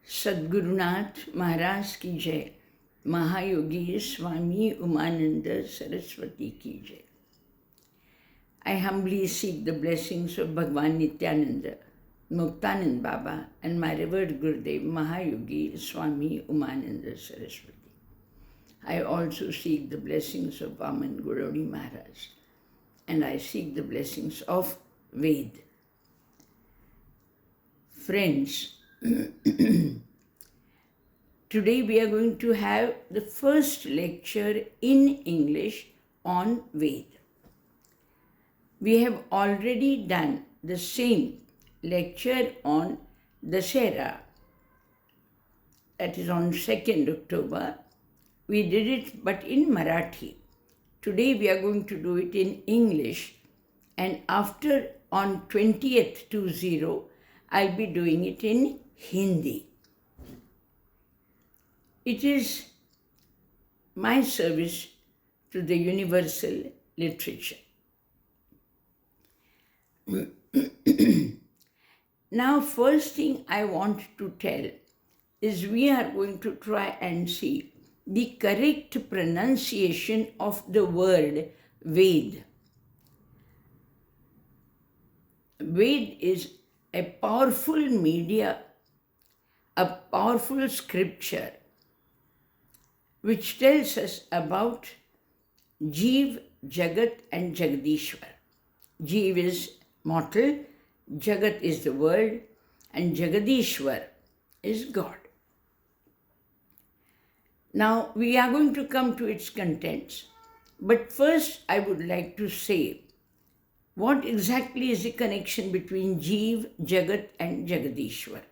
सद्गुरुनाथ महाराज की जय। महायोगी स्वामी उमानंद सरस्वती की जय। I humbly seek the blessings of Bhagwan Nityananda, Muktanand Baba and my revered Gurudev Mahayogi Swami Umananda Saraswati. I also seek the blessings of Vaman Guruni Maharaj, and I seek the blessings of Ved. Friends, today we are going to have the first lecture in English on Ved. We have already done the same lecture on Dasera, that is on 2nd October. We did it but in Marathi. Today we are going to do it in English, and after on 20th 20, I'll be doing it in Hindi. It is my service to the universal literature. Now, first thing I want to tell is we are going to try and see the correct pronunciation of the word Ved. Ved is a powerful media, a powerful scripture which tells us about Jeev, Jagat and Jagadishwar. Jeev is mortal, Jagat is the world, and Jagadishwar is God. Now we are going to come to its contents, but first I would like to say what exactly is the connection between Jeev, Jagat and Jagadishwar.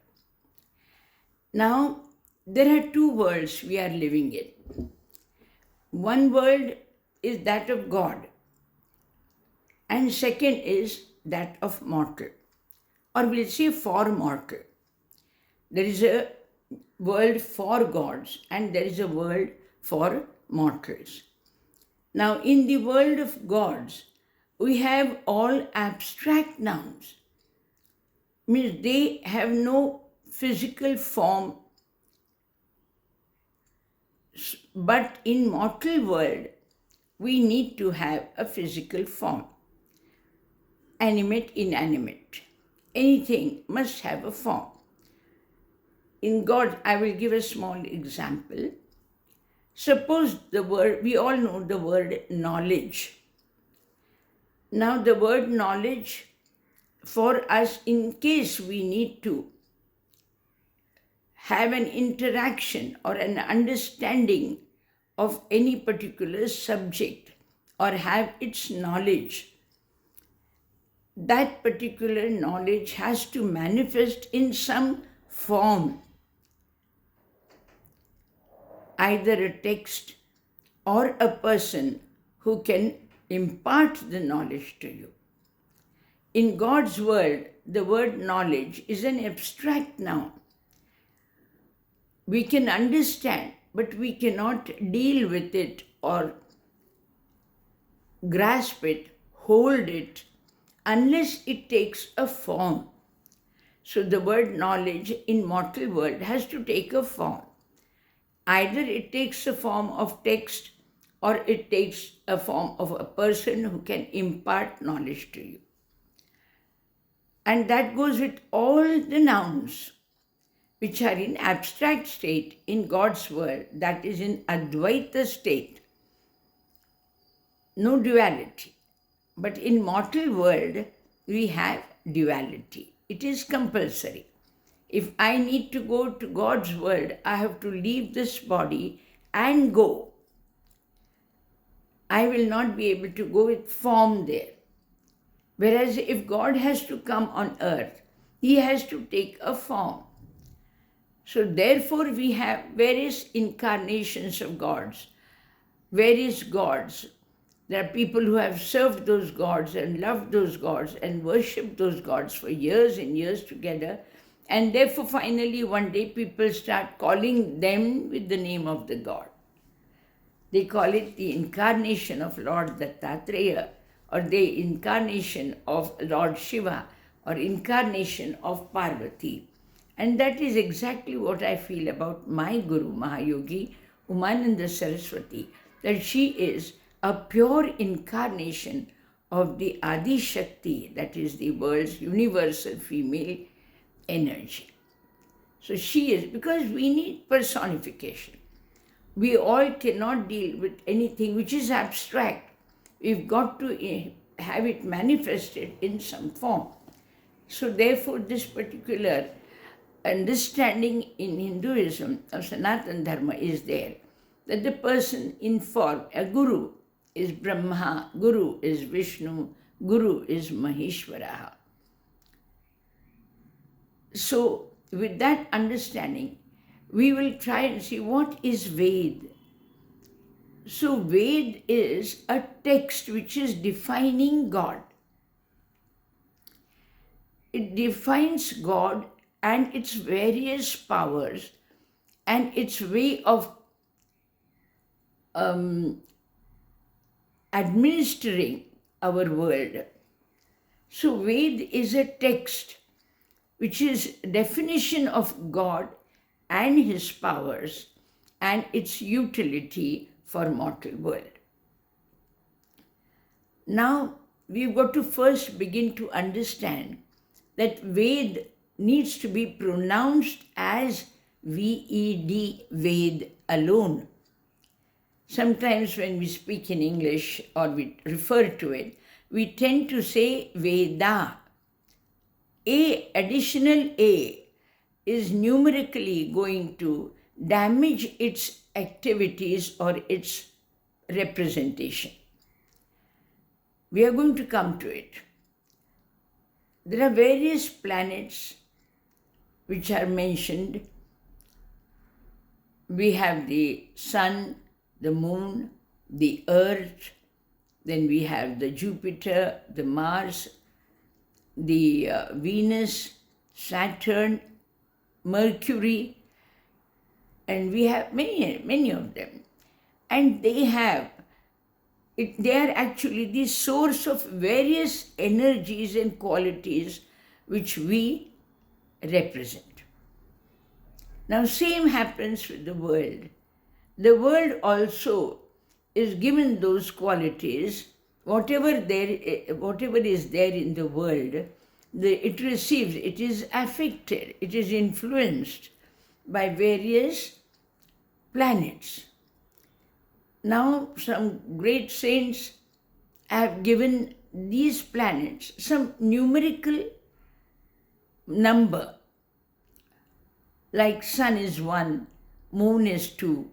Now there are two worlds we are living in. One world is that of God, and second is that of mortal, or we'll say for mortal. There is a world for gods and there is a world for mortals. Now, in the world of gods, we have all abstract nouns, means they have no physical form, but in mortal world, we need to have a physical form. Animate, inanimate. Anything must have a form. In God, I will give a small example. Suppose the word, we all know the word knowledge. Now the word knowledge, for us, in case we need to have an interaction or an understanding of any particular subject or have its knowledge, that particular knowledge has to manifest in some form, either a text or a person who can impart the knowledge to you. In God's world, the word knowledge is an abstract noun. We can understand, but we cannot deal with it or grasp it, hold it, unless it takes a form. So the word knowledge in mortal world has to take a form. Either it takes the form of text or it takes a form of a person who can impart knowledge to you. And that goes with all the nouns which are in abstract state in God's world, that is in Advaita state. No duality. But in mortal world, we have duality. It is compulsory. If I need to go to God's world, I have to leave this body and go. I will not be able to go with form there. Whereas if God has to come on earth, He has to take a form. So therefore we have various incarnations of gods, various gods. There are people who have served those gods and loved those gods and worshipped those gods for years and years together. And therefore, finally, one day people start calling them with the name of the god. They call it the incarnation of Lord Dattatreya, or the incarnation of Lord Shiva, or incarnation of Parvati. And that is exactly what I feel about my Guru, Mahayogi Umananda Saraswati, that she is a pure incarnation of the Adi Shakti, that is the world's universal female energy. So she is, because we need personification. We all cannot deal with anything which is abstract. We've got to have it manifested in some form. So therefore, this particular understanding in Hinduism of Sanatana Dharma is there, that the person in form, a guru is Brahma, guru is Vishnu, guru is Maheshwara. So with that understanding, we will try and see what is Ved. So Ved is a text which is defining God. It defines God and its various powers and its way of administering our world. So Ved is a text which is definition of God and his powers and its utility for mortal world. Now we've got to first begin to understand that Ved needs to be pronounced as V-E-D, Ved alone. Sometimes when we speak in English or we refer to it, we tend to say Veda. Additional A is numerically going to damage its activities or its representation. We are going to come to it. There are various planets which are mentioned. We have the sun, the moon, the earth, then we have the Jupiter, the Mars, the Venus, Saturn, Mercury, and we have many of them. And they are actually the source of various energies and qualities which we represent. Now, same happens with the world. The world also is given those qualities. Whatever is there in the world, it receives, it is affected, it is influenced by various planets. Now, some great saints have given these planets some numerical number, like sun is 1, moon is 2,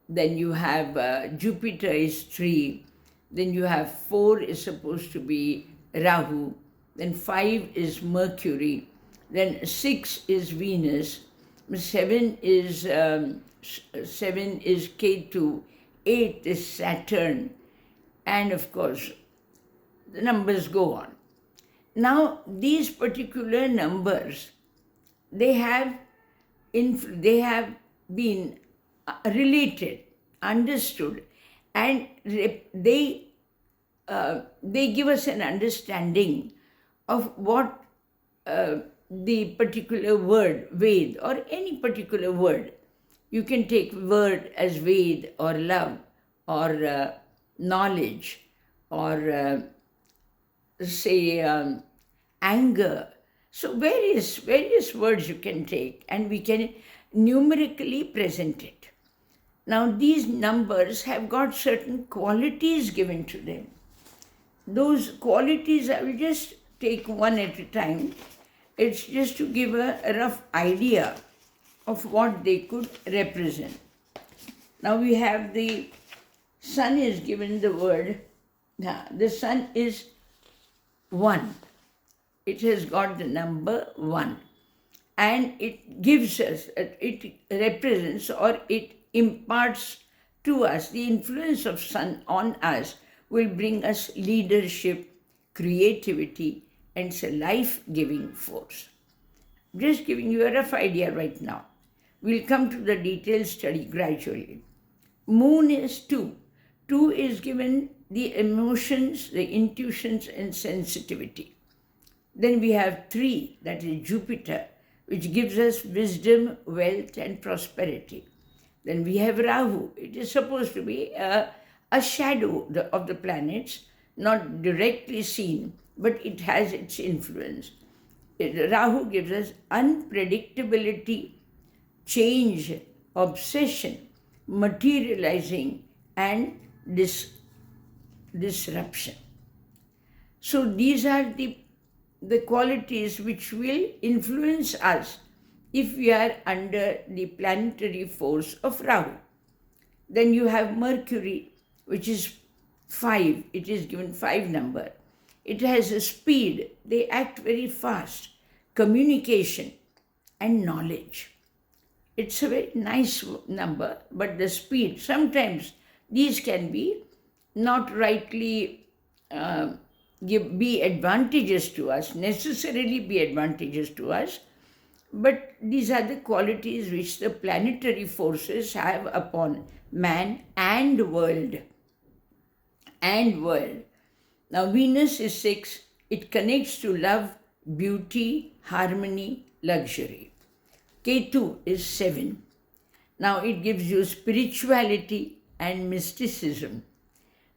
then you have Jupiter is 3, then you have 4 is supposed to be Rahu, then 5 is Mercury, then 6 is Venus, 7 is Ketu, 8 is Saturn, and of course the numbers go on. Now these particular numbers, they have been related, understood, and they give us an understanding of what the particular word, Ved, or any particular word. You can take word as Ved or love or knowledge or say anger. So various words you can take and we can numerically present it. Now these numbers have got certain qualities given to them. Those qualities, I will just take one at a time. It's just to give a rough idea of what they could represent. Now we have the sun is given the word, the sun is 1. It has got the number 1. And it gives us, it represents or it imparts to us, the influence of sun on us will bring us leadership, creativity, and it's a life-giving force. Just giving you a rough idea right now. We'll come to the detailed study gradually. Moon is 2. 2 is given the emotions, the intuitions, and sensitivity. Then we have 3, that is Jupiter. which gives us wisdom, wealth, and prosperity. Then we have Rahu. It is supposed to be a shadow of the planets, not directly seen, but it has its influence. Rahu gives us unpredictability, change, obsession, materializing, and disruption. So these are the qualities which will influence us if we are under the planetary force of Rahu. Then you have Mercury, which is 5. It is given 5 number. It has a speed. They act very fast. Communication and knowledge. It's a very nice number, but the speed, sometimes these can be not rightly be advantageous to us, necessarily be advantageous to us, but these are the qualities which the planetary forces have upon man and world. Now Venus is 6. It connects to love, beauty, harmony, luxury. Ketu is 7. Now it gives you spirituality and mysticism.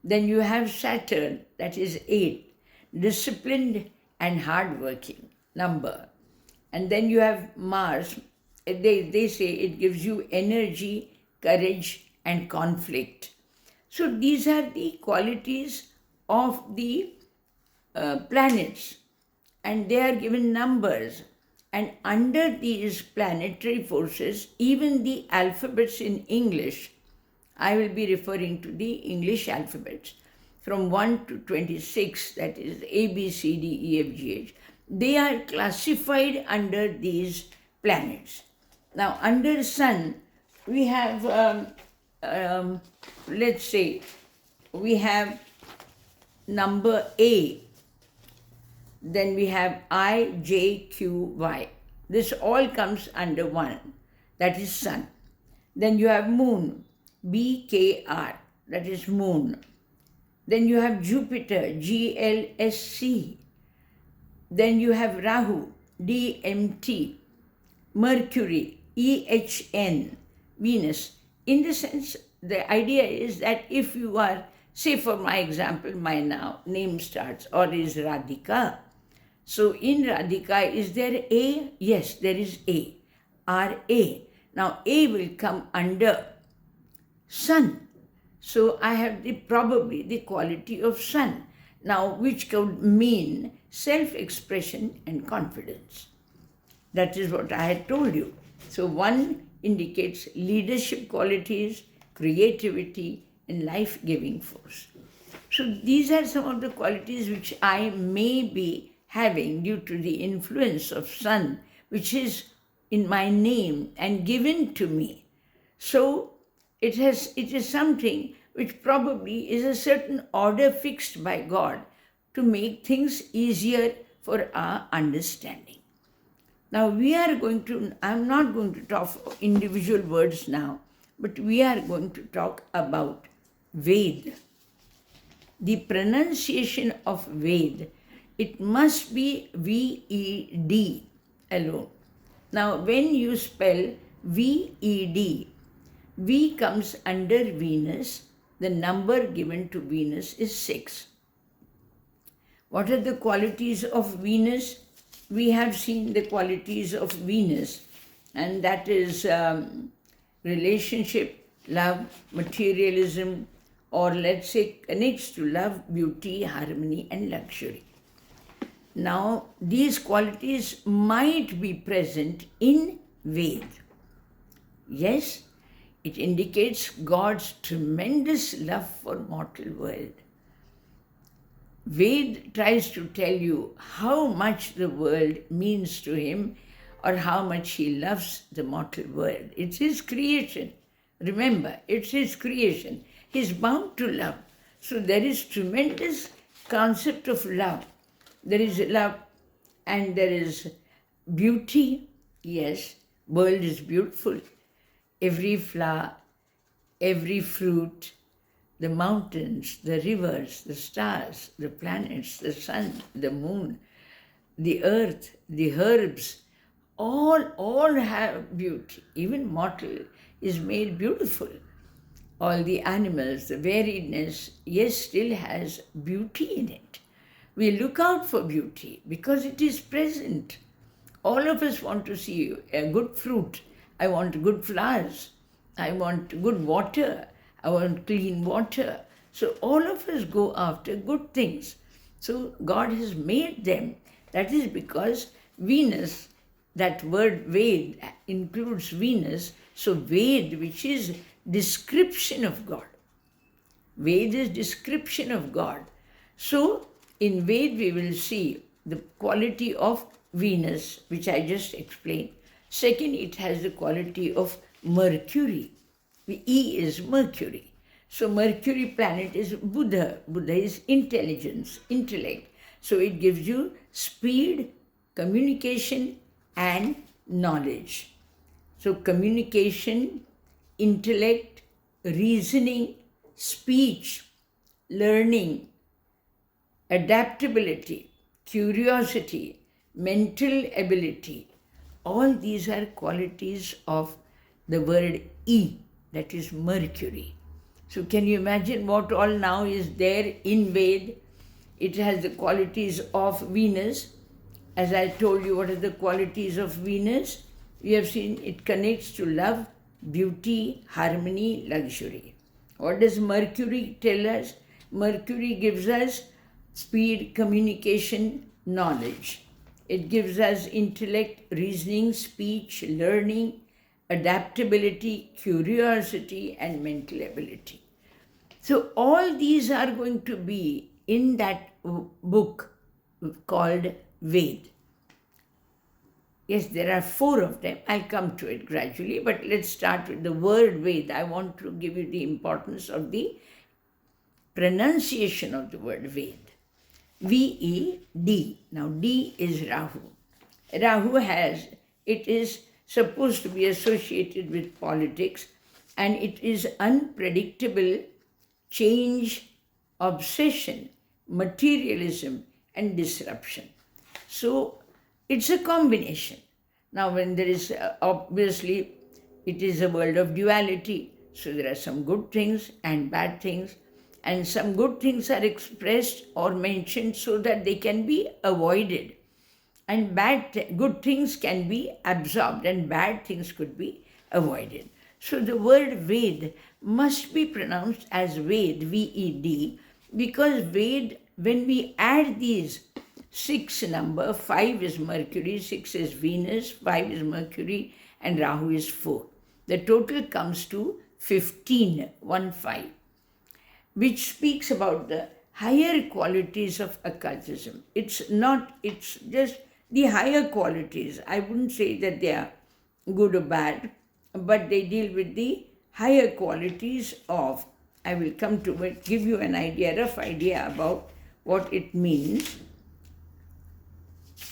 Then you have Saturn, that is 8, disciplined and hardworking number. And then you have Mars. They say it gives you energy, courage, and conflict. So these are the qualities of the planets, and they are given numbers. And under these planetary forces, even the alphabets in English, I will be referring to the English alphabets from 1 to 26, that is A, B, C, D, E, F, G, H. They are classified under these planets. Now, under Sun, we have, let's say, we have number A. Then we have I, J, Q, Y. This all comes under 1, that is Sun. Then you have Moon, B, K, R, that is Moon. Then you have Jupiter, G, L, S, C. Then you have Rahu, D, M, T. Mercury, E, H, N. Venus. In the sense, the idea is that if you are, say for my example, my now name starts or is Radhika. So in Radhika, is there A? Yes, there is A. R-A. Now A will come under Sun. So I have probably the quality of Sun. Now, which could mean self-expression and confidence. That is what I had told you. So 1 indicates leadership qualities, creativity, and life-giving force. So these are some of the qualities which I may be having due to the influence of Sun, which is in my name and given to me. So it is something which probably is a certain order fixed by God to make things easier for our understanding. Now I'm not going to talk individual words now, but we are going to talk about Ved. The pronunciation of Ved, it must be V-E-D alone. Now when you spell V-E-D, V comes under Venus. The number given to Venus is 6. What are the qualities of Venus? We have seen the qualities of Venus, and that is relationship, love, materialism, or let's say connects to love, beauty, harmony, and luxury. Now, these qualities might be present in Ved. Yes, it indicates God's tremendous love for mortal world. Ved tries to tell you how much the world means to him or how much he loves the mortal world. It's his creation. Remember, it's his creation. He's bound to love. So there is tremendous concept of love. There is love and there is beauty. Yes, world is beautiful. Every flower, every fruit, the mountains, the rivers, the stars, the planets, the sun, the moon, the earth, the herbs, all have beauty. Even mortal is made beautiful. All the animals, the variedness, yes, still has beauty in it. We look out for beauty because it is present. All of us want to see a good fruit. I want good flowers. I want good water. I want clean water. So all of us go after good things. So God has made them. That is because Venus, that word Ved includes Venus. So Ved, which is description of God. Ved is description of God. So in Ved we will see the quality of Venus, which I just explained. Second, it has the quality of Mercury. The E is Mercury. So Mercury planet is Buddha. Buddha is intelligence, intellect. So it gives you speed, communication, and knowledge. So communication, intellect, reasoning, speech, learning, adaptability, curiosity, mental ability, all these are qualities of the word E, that is Mercury. So can you imagine what all now is there in Ved? It has the qualities of Venus. As I told you, what are the qualities of Venus? We have seen it connects to love, beauty, harmony, luxury. What does Mercury tell us? Mercury gives us speed, communication, knowledge. It gives us intellect, reasoning, speech, learning, adaptability, curiosity, and mental ability. So all these are going to be in that book called Ved. Yes, there are 4 of them. I'll come to it gradually, but let's start with the word Ved. I want to give you the importance of the pronunciation of the word Ved. V-E-D. Now D is Rahu. Rahu it is supposed to be associated with politics, and it is unpredictable, change, obsession, materialism, and disruption. So it's a combination. Now when there is, obviously, it is a world of duality. So there are some good things and bad things, and some good things are expressed or mentioned so that they can be avoided. And good things can be absorbed and bad things could be avoided. So the word Ved must be pronounced as Ved, V-E-D, because Ved, when we add these 6 number, 5 is Mercury, 6 is Venus, 5 is Mercury, and Rahu is 4. The total comes to 15, 1-5, which speaks about the higher qualities of occultism. It's just the higher qualities. I wouldn't say that they are good or bad, but they deal with the higher qualities of, I will come to it, give you an idea, rough idea about what it means.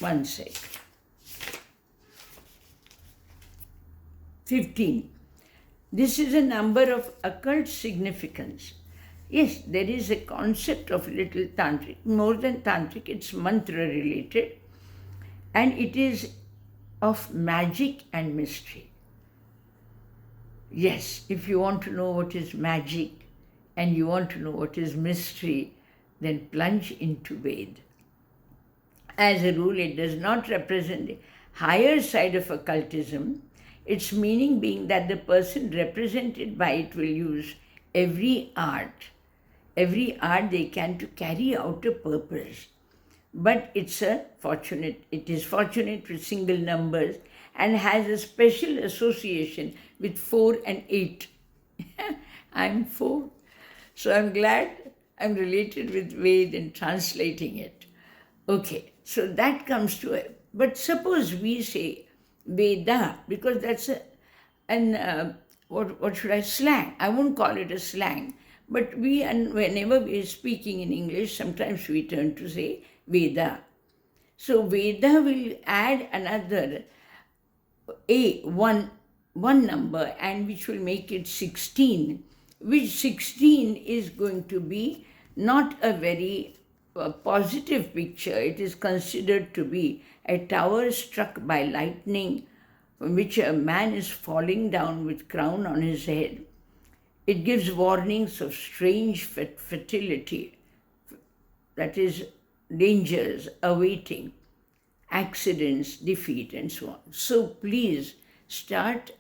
One sec. 15. This is a number of occult significance. Yes, there is a concept of little tantric. More than tantric, it's mantra related. And it is of magic and mystery. Yes, if you want to know what is magic and you want to know what is mystery, then plunge into Ved. As a rule, it does not represent the higher side of occultism, its meaning being that the person represented by it will use every art they can to carry out a purpose. But it is fortunate with single numbers and has a special association with 4 and 8. I'm 4, so I'm glad I'm related with Ved and translating it. Okay, so that comes to it. But suppose we say Veda, because that's slang. I won't call it a slang, but whenever we are speaking in English, sometimes we turn to say Veda. So Veda will add another one number, and which will make it 16, which 16 is going to be not a very positive picture. It is considered to be a tower struck by lightning from which a man is falling down with crown on his head. It gives warnings of strange fertility, that is, dangers awaiting, accidents, defeat, and so on. So please start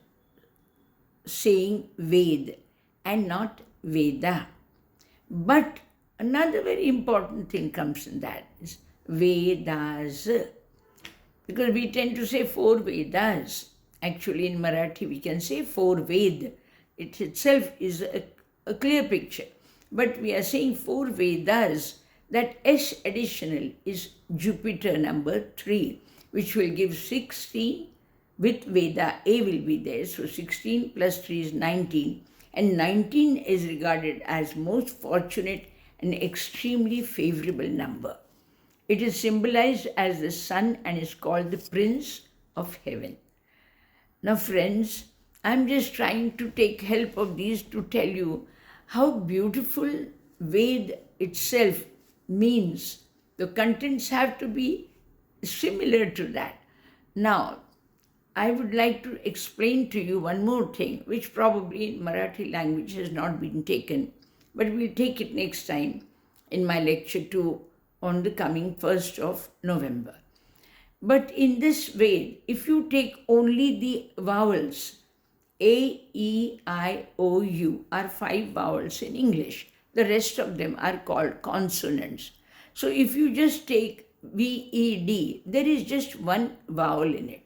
saying Ved and not Veda. But another very important thing comes in that is Vedas. Because we tend to say 4 Vedas. Actually, in Marathi, we can say 4 Ved. It itself is a clear picture. But we are saying 4 Vedas. That S additional is Jupiter number 3, which will give 16. With Veda, A will be there. So 16 plus 3 is 19. And 19 is regarded as most fortunate and extremely favorable number. It is symbolized as the sun and is called the Prince of Heaven. Now friends, I'm just trying to take help of these to tell you how beautiful Ved itself means. The contents have to be similar to that. Now, I would like to explain to you one more thing, which probably in Marathi language has not been taken, but we'll take it next time in my lecture 2 on the coming 1st of November. But in this way, if you take only the vowels, A, E, I, O, U are 5 vowels in English. The rest of them are called consonants. So if you just take V, E, D, there is just one vowel in it.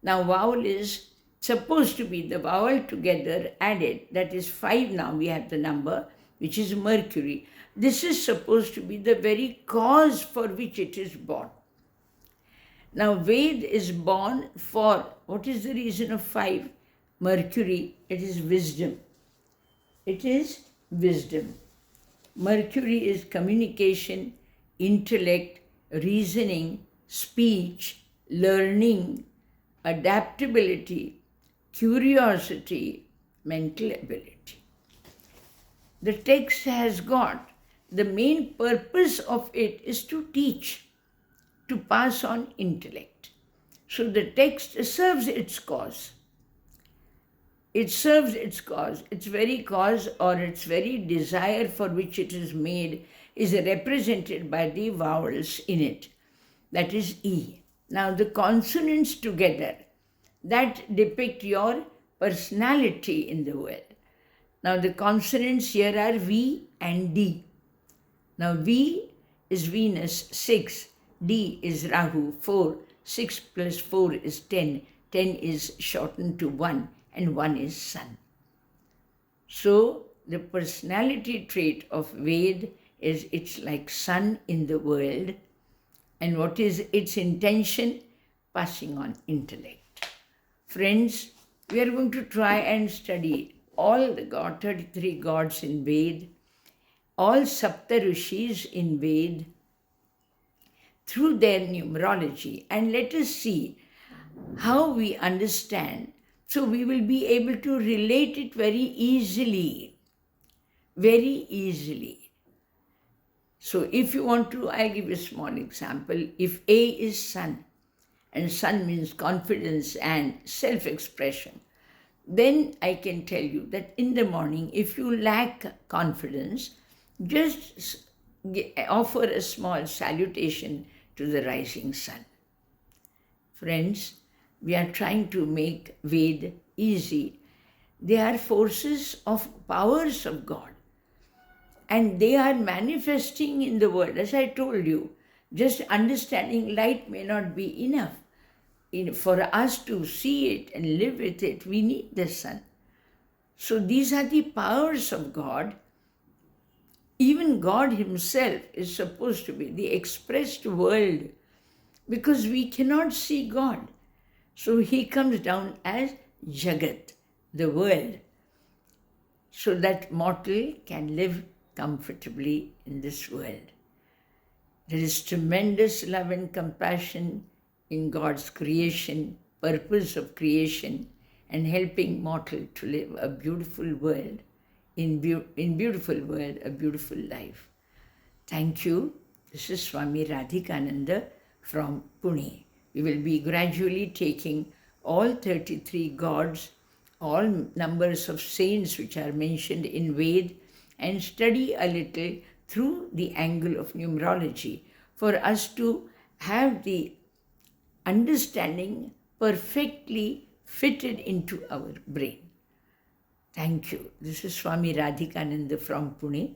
Now vowel is supposed to be the vowel together added, that is 5 now we have the number, which is Mercury. This is supposed to be the very cause for which it is born. Now Ved is born for, what is the reason of 5? Mercury, it is wisdom. It is wisdom. Mercury is communication, intellect, reasoning, speech, learning, adaptability, curiosity, mental ability. The text has got, the main purpose of it is to teach, to pass on intellect. So the text serves its cause. It serves its cause. Its very cause or its very desire for which it is made is represented by the vowels in it. That is E. Now the consonants together, that depict your personality in the world. Now the consonants here are V and D. Now V is Venus, 6. D is Rahu, 4. 6 plus 4 is 10. 10 is shortened to 1 and 1 is Sun. So the personality trait of Ved is it's like sun in the world. And what is its intention? Passing on intellect. Friends, we are going to try and study all the 33 gods in Ved, all Saptarishis in Ved, through their numerology, and let us see how we understand. So we will be able to relate it very easily. Very easily. So if you want to, I'll give you a small example. If A is sun, and sun means confidence and self-expression, then I can tell you that in the morning, if you lack confidence, just offer a small salutation to the rising sun. Friends, we are trying to make Ved easy. They are forces of powers of God. And they are manifesting in the world. As I told you, just understanding light may not be enough. For us to see it and live with it, we need the sun. So these are the powers of God. Even God himself is supposed to be the expressed world, because we cannot see God. So he comes down as Jagat, the world, so that mortal can live comfortably in this world. There is tremendous love and compassion in God's creation, purpose of creation, and helping mortal to live a beautiful world, in beautiful world, a beautiful life. Thank you. This is Swami Radhikananda from Pune. We will be gradually taking all 33 gods, all numbers of saints which are mentioned in Ved, and study a little through the angle of numerology for us to have the understanding perfectly fitted into our brain. Thank you. This is Swami Radhikananda from Pune.